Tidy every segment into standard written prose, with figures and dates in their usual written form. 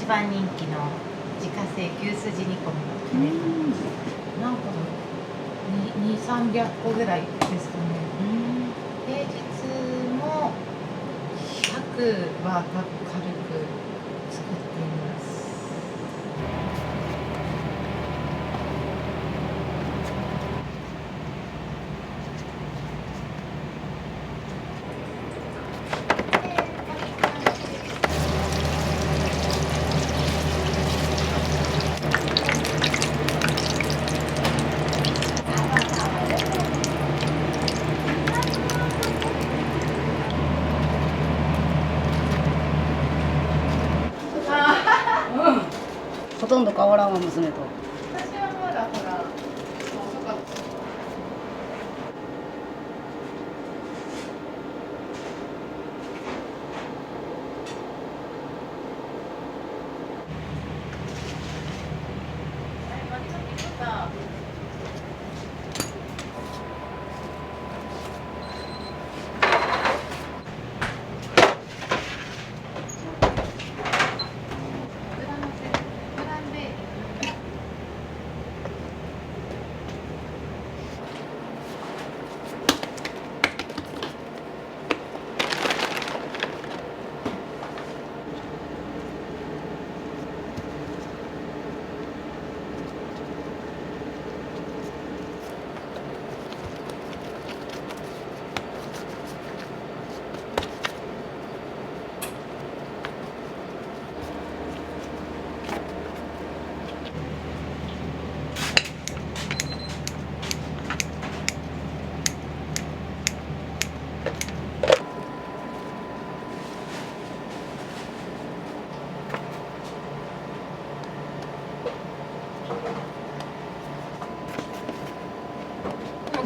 一番人気の自家製牛すじ煮込みのヒレ何個も200、300個ぐらいですかね。平日も100は軽く作っています。ほとんど変わらんわ、娘と。私はまだほら遅かった。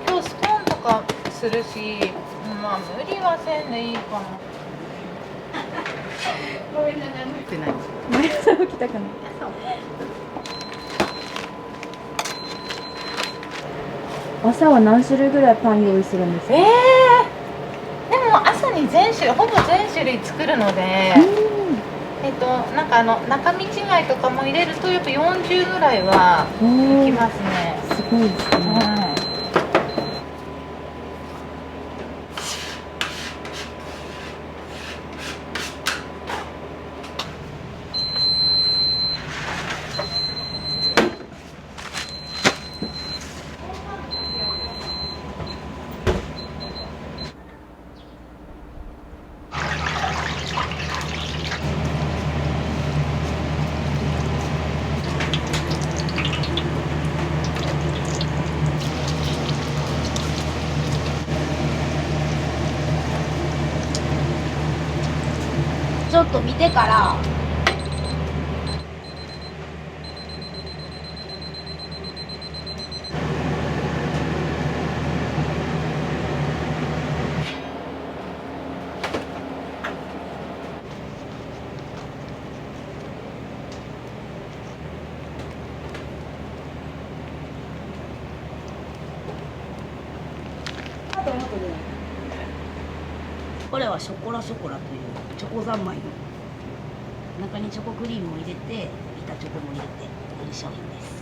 今日スコーンとかするし、まあ無理はせんでいいかな。ごめんなさい、無理ってない。毎朝起きたかな。朝は何種類ぐらいパン用意するんですか？でも朝にほぼ全種類作るので、なんか中身違いとかも入れるとやっぱ40ぐらいはいきますね。すごいですね。はい。ちょっと見てから。これはショコラショコラというチョコ三昧の中にチョコクリームを入れて板チョコも入れている商品です。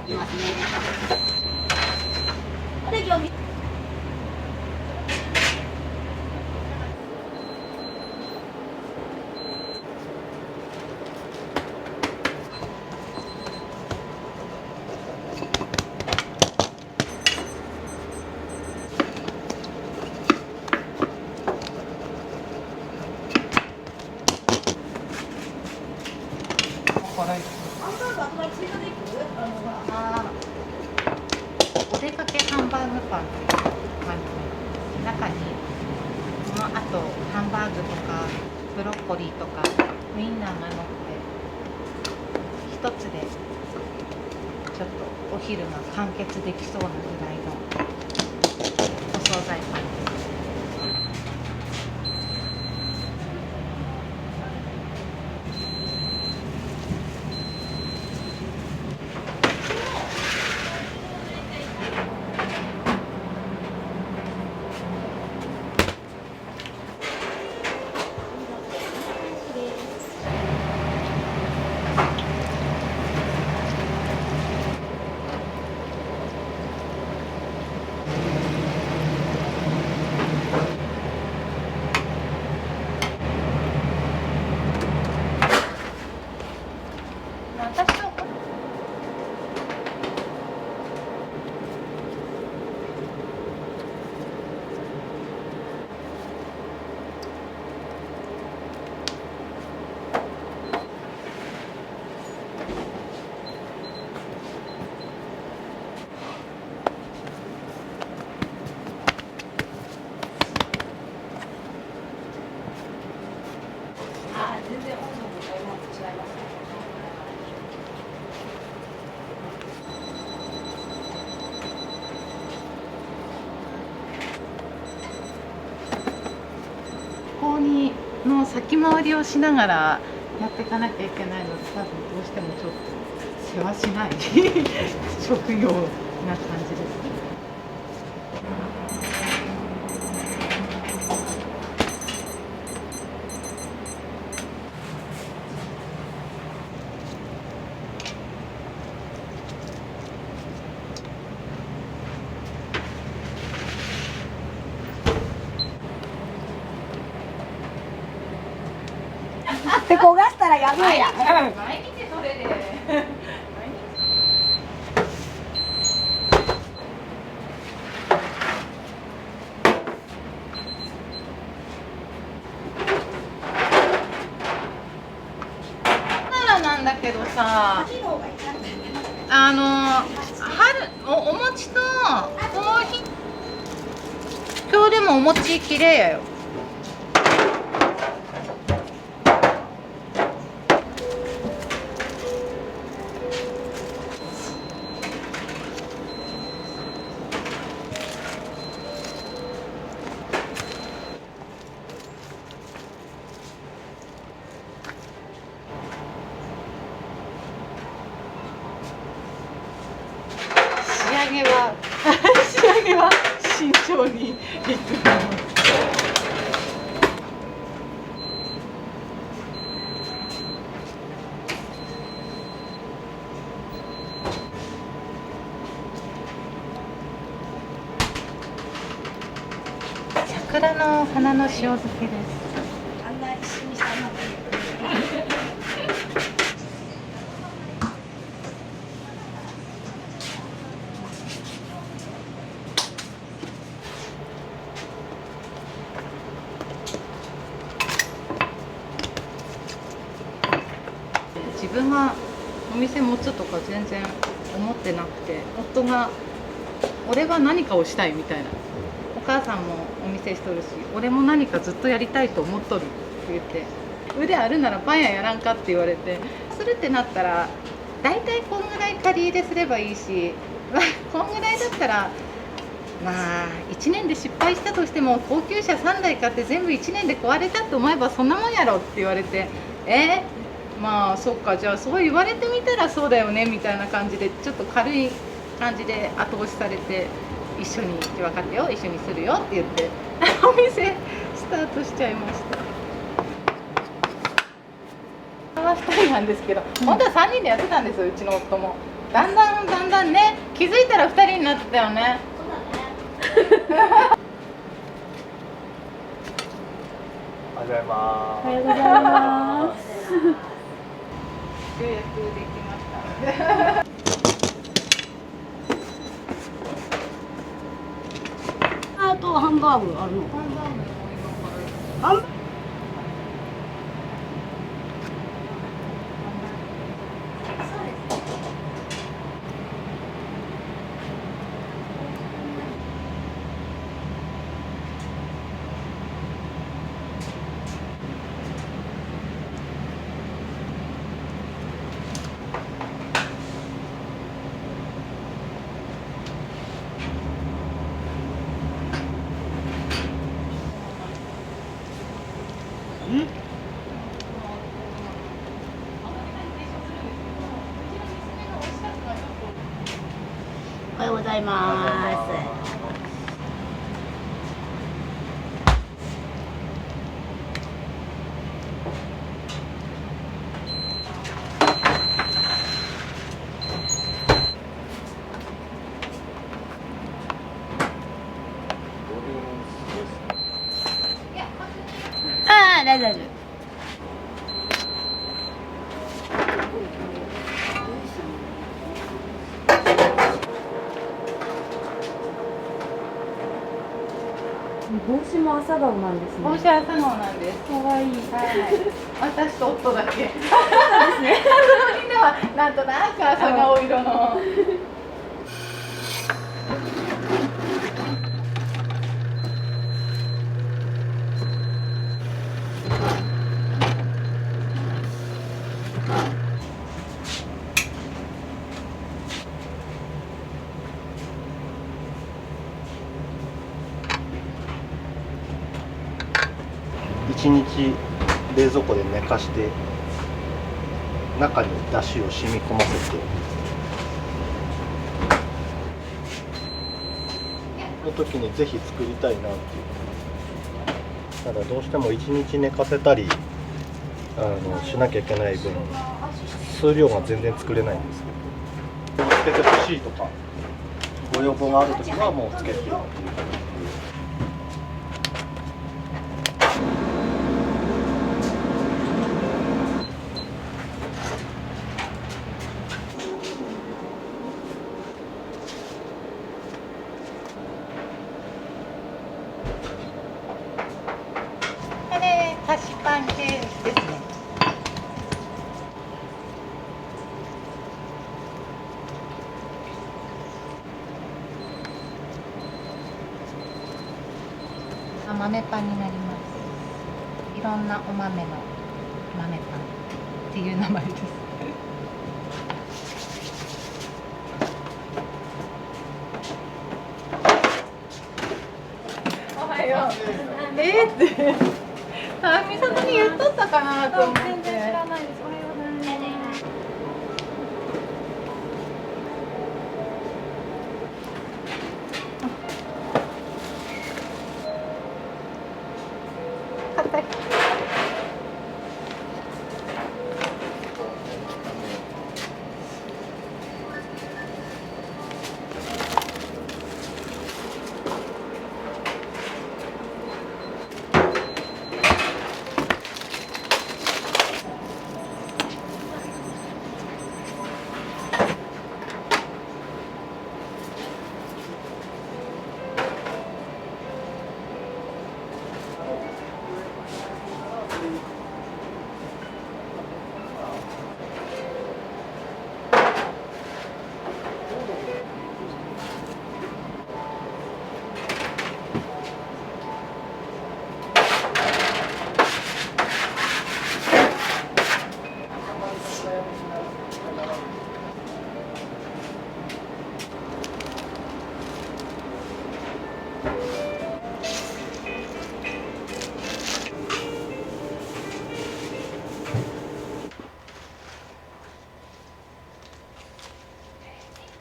いきますね。で今日お出かけハンバーグパンっていう感じで、中にあとハンバーグとかブロッコリーとかウインナーが乗って一つでちょっとお昼が完結できそうなぐらいのお惣菜パンです。先回りをしながらやっていかなきゃいけないので、多分どうしてもちょっと世話しない職業な感じですね。って焦がしたらやべえやん。毎日それでならなんだけどさ、お餅とコーヒー、今日でもお餅きれいやよ。仕上げは慎重にいく。桜の花の塩漬けです。あんな一緒にしたの。自分がお店持つとか全然思ってなくて、夫が俺は何かをしたいみたいな、お母さんもお店しとるし、俺も何かずっとやりたいと思っとるって言って、腕あるならパン屋やらんかって言われて、するってなったら大体こんぐらい借り入れすればいいし、こんぐらいだったらまあ1年で失敗したとしても高級車3台買って全部1年で壊れたって思えばそんなもんやろって言われて、まあそっか、じゃあそう言われてみたらそうだよねみたいな感じで、ちょっと軽い感じで後押しされて、一緒に分かったよ、一緒にするよって言ってお店スタートしちゃいました。2人なんですけど、本当は3人でやってたんですよ、うちの夫も。だんだんね、気づいたら2人になってたよね。おはようございます。おはようございます。予約できましたので。あとハンバーグあるの。ハンバーグのハンおはようございます。ああ、大丈夫。帽子も朝顔なんですね。帽子は朝顔なんです。可愛い。はい。私と夫だけ。そうですね。みんなはなんとなく朝顔色の。1日冷蔵庫で寝かして中にだしを染み込ませての時にぜひ作りたいなっていう。ただどうしても1日寝かせたりしなきゃいけない分数量が全然作れないんですけど、つけてほしいとかご要望がある時はもうつけてっていう。これ菓子パン系ですね。豆パンになります。いろんなお豆の豆パンっていう名前です。おはよう。ってあみさとに言っとったかなと思って。全然知らないです。おはようございます。硬い。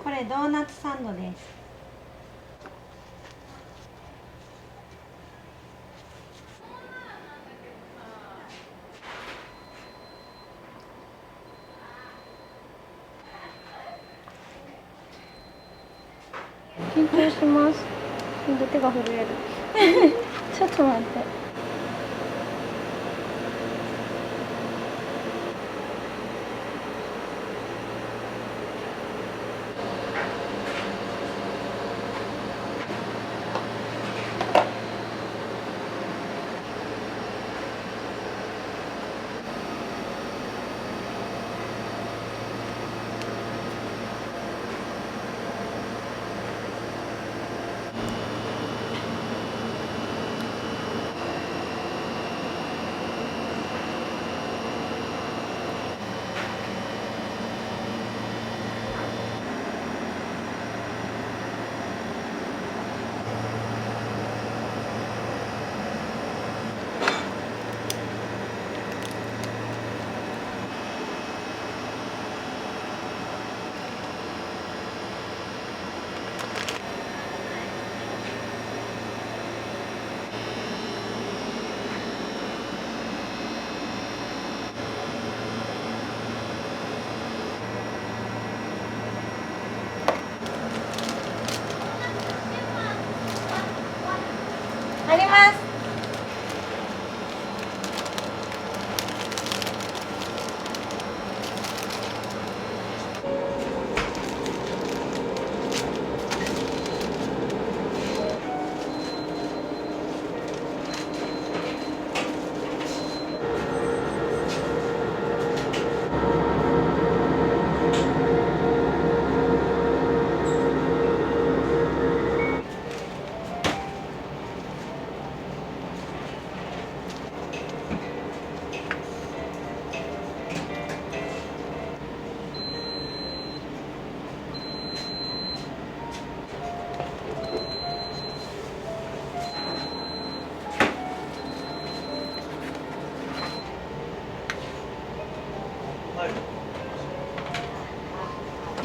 これドーナツサンドです。緊張します。手が震える。ちょっと待って。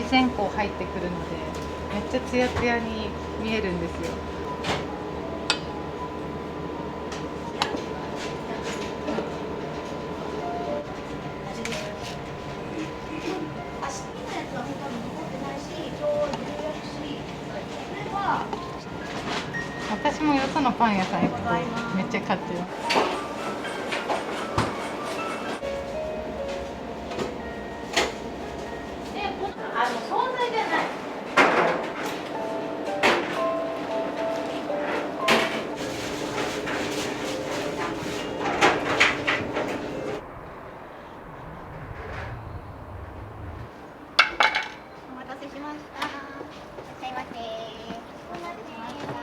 線香入ってくるのでめっちゃツヤツヤに見えるんですよ。私もよそのパン屋さん行くとめっちゃ買ってます。惣菜じゃない。お待たせしました。いらっしゃいませ。お待たせしました。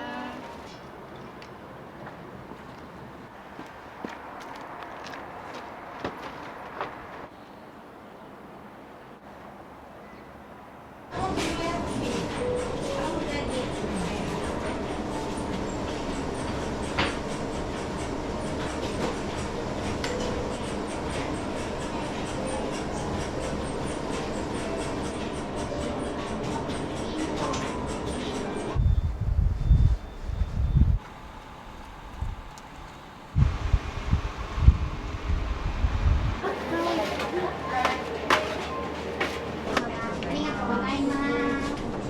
ありがとうございます。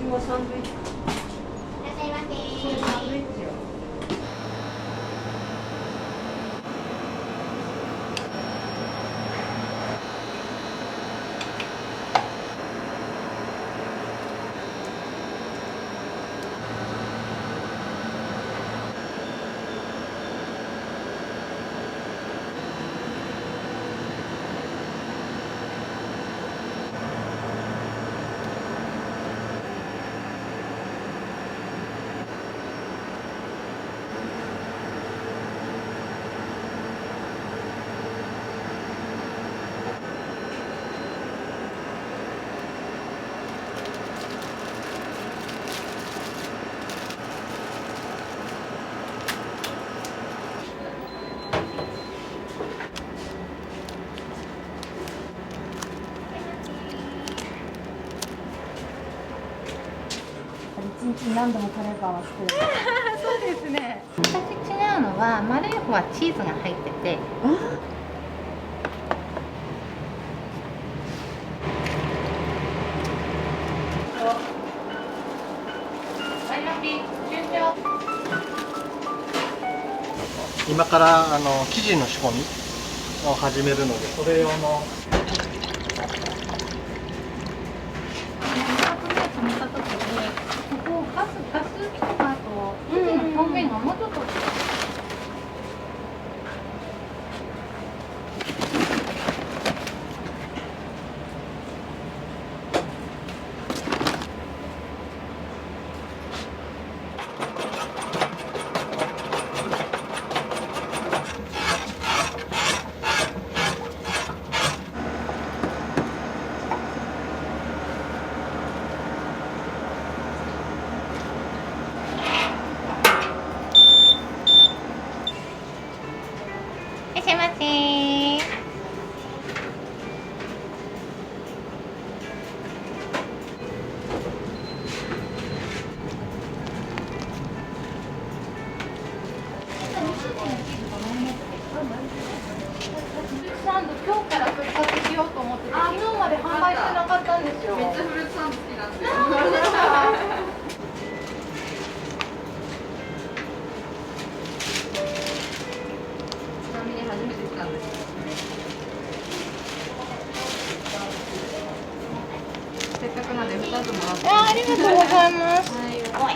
いらっしゃいませ。一日に何度もカレーパンは作る。そうですね。私違うのは丸い方はチーズが入ってて。今から生地の仕込みを始めるので、それ用の止めた時にここガス機とかあと生地の表面がもうちょっといらっしゃいませ。サンド今日から復活しようと思ってて、昨日まで販売してなかったんですよ。めっちゃフルーツサンド好きなんですよ。ちなみに初めて来たんです。せっかくなんで2つもらって。ありがとうございます。はい。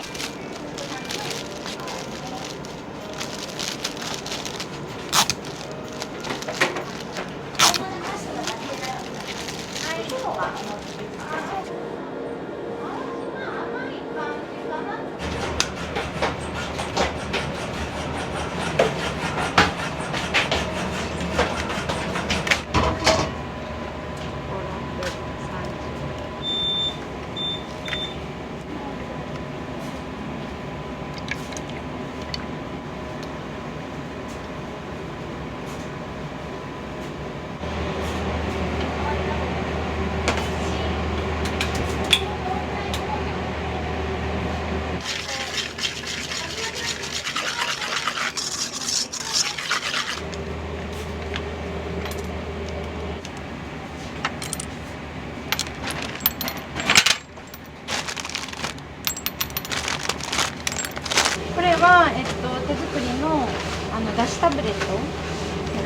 作りのだしタブレット、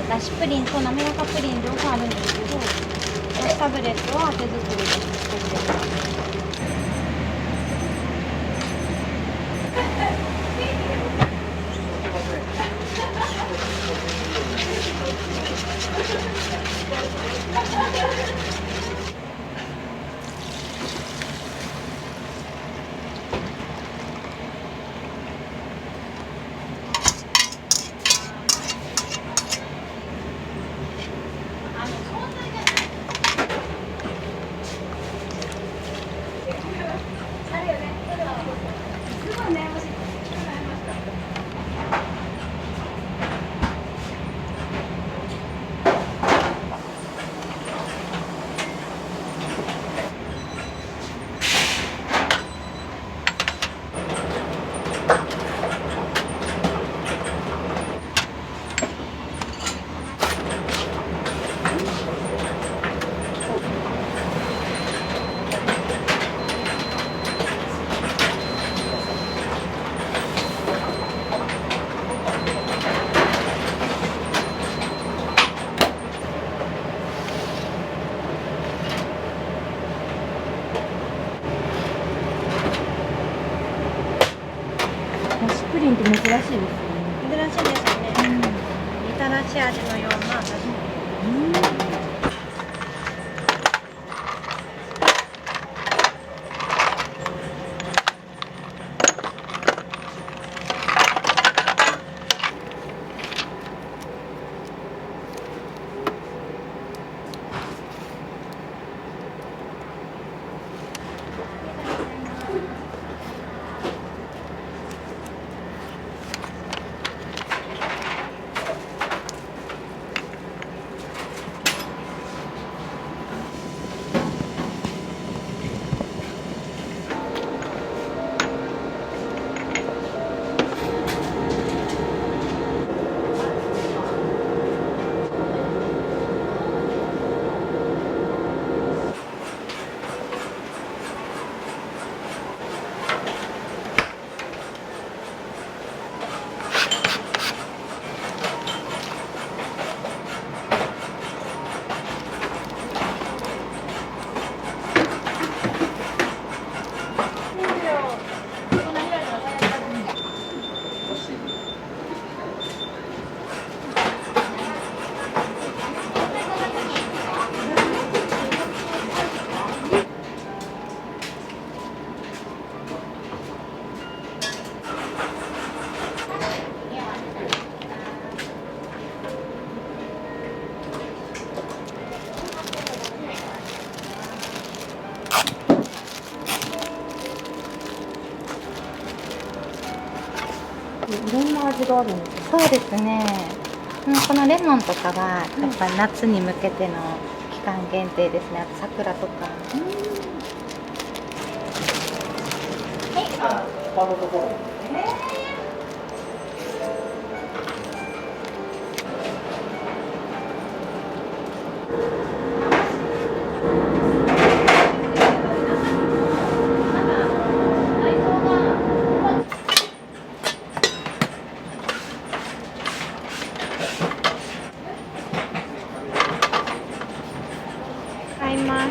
だしプリンと滑らかプリン両方あるんですけど、だしタブレットは手作りで作ってます。だしプリンって珍しいですよね。珍しいですね。みたらし味のようなだし。いろんな味があるんですよ。そうですね。このレモンとかはやっぱ夏に向けての期間限定ですね。あと桜とか。他のところ。買います。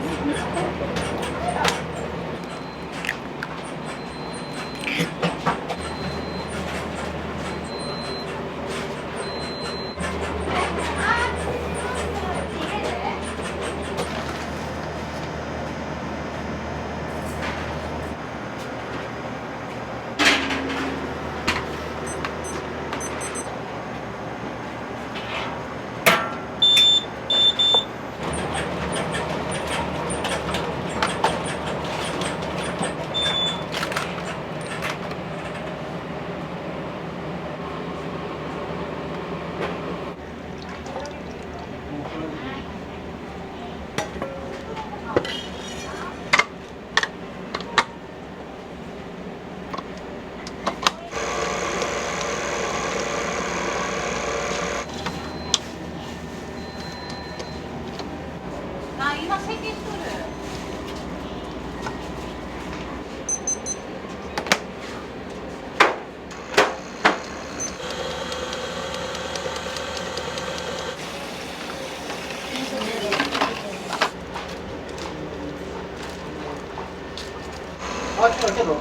けど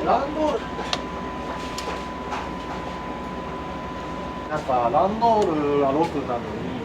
ランドールなんかランドールは6なのに。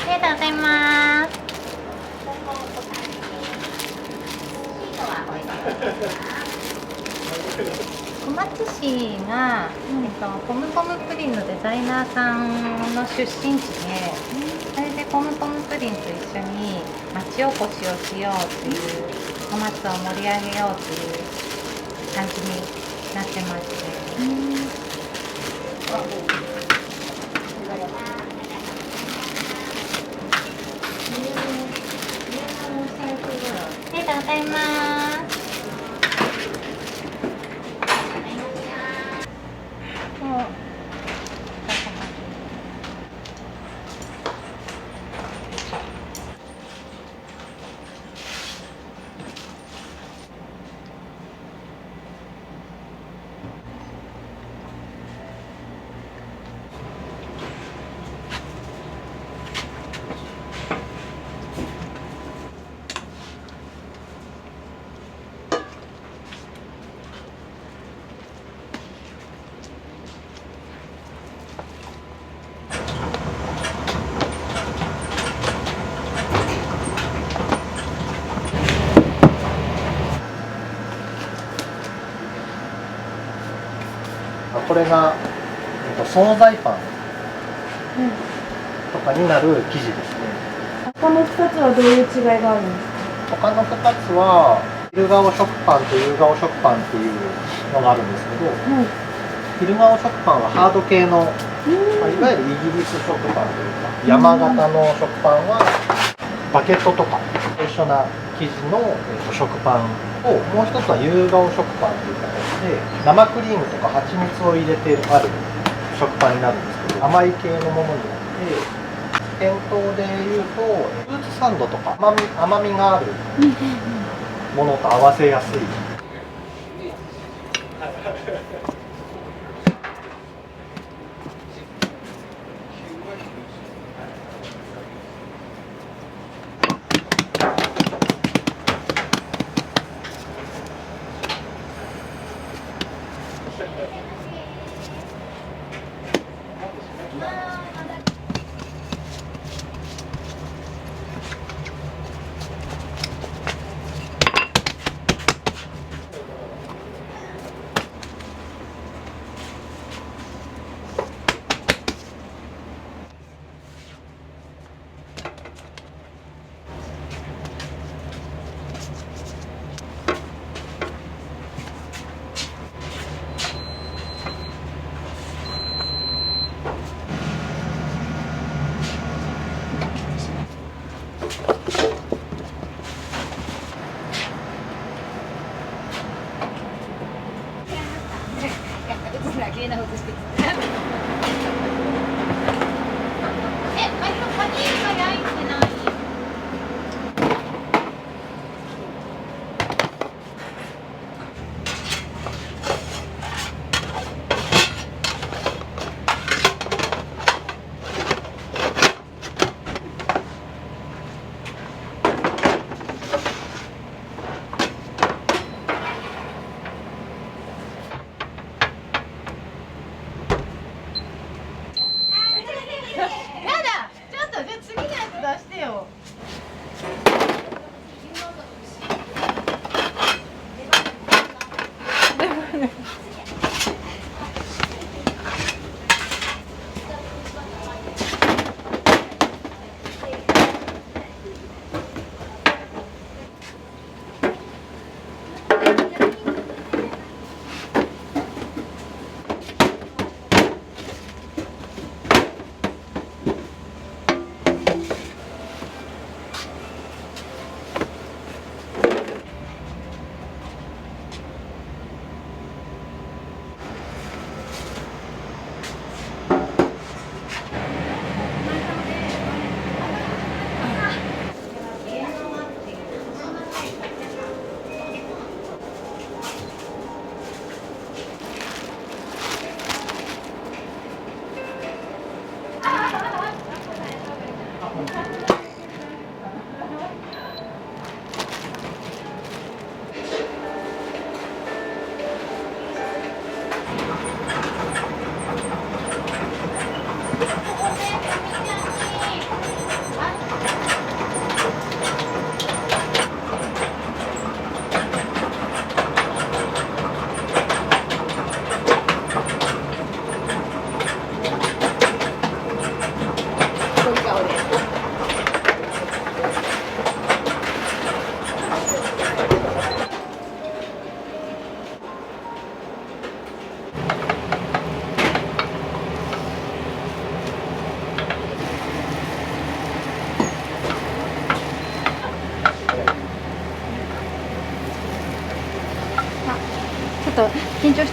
ありがとうございます。小松市が、ポムポムプリンのデザイナーさんの出身地で、それでポムポムプリンと一緒に町おこしをしようっていう、小松を盛り上げようっていう感じになってまして。ありがとうございます。これが惣菜パンとかになる生地ですね。他の2つはどういう違いがあるんですか？他の2つは昼顔食パンと夕顔食パンっていうのがあるんですけど、昼顔食パンはハード系の、いわゆるイギリス食パンというか山形の食パンはバケットとかと一緒な生地の食パンを、もう一つは夕顔食パンという形で生クリームとか蜂蜜を入れてある食パンになるんですけど、甘い系のものになって店頭でいうとフルーツサンドとか甘みがあるものと合わせやすい。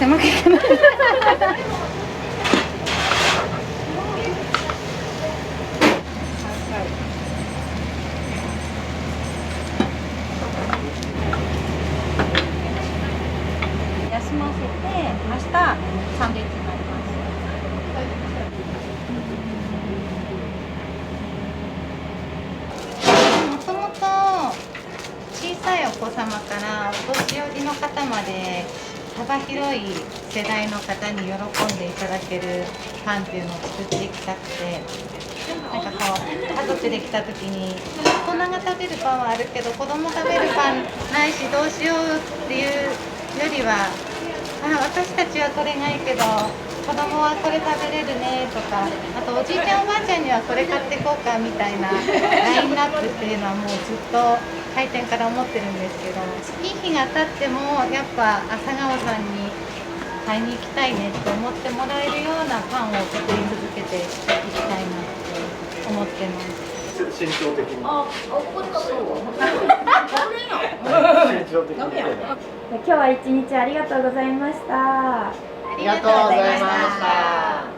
せなきゃいけない。休ませて明日サンドイッチになります。もともと小さいお子様からお年寄りの方まで幅広い世代の方に喜んでいただけるパンっていうのを作っていきたくて、なんかこう家族で来た時に大人が食べるパンはあるけど子供食べるパンないしどうしようっていうよりは、私たちはこれがいいけど子供はこれ食べれるねとか、あとおじいちゃんおばあちゃんにはこれ買ってこうかみたいなラインナップっていうのはもうずっと開店から思ってるんですけど、いい日が経ってもやっぱ朝顔さんに買いに行きたいねって思ってもらえるようなパンを作り続けていきたいなって思ってます。身長的に。これかそう。身長的に。今日は一日ありがとうございました。ありがとうございました。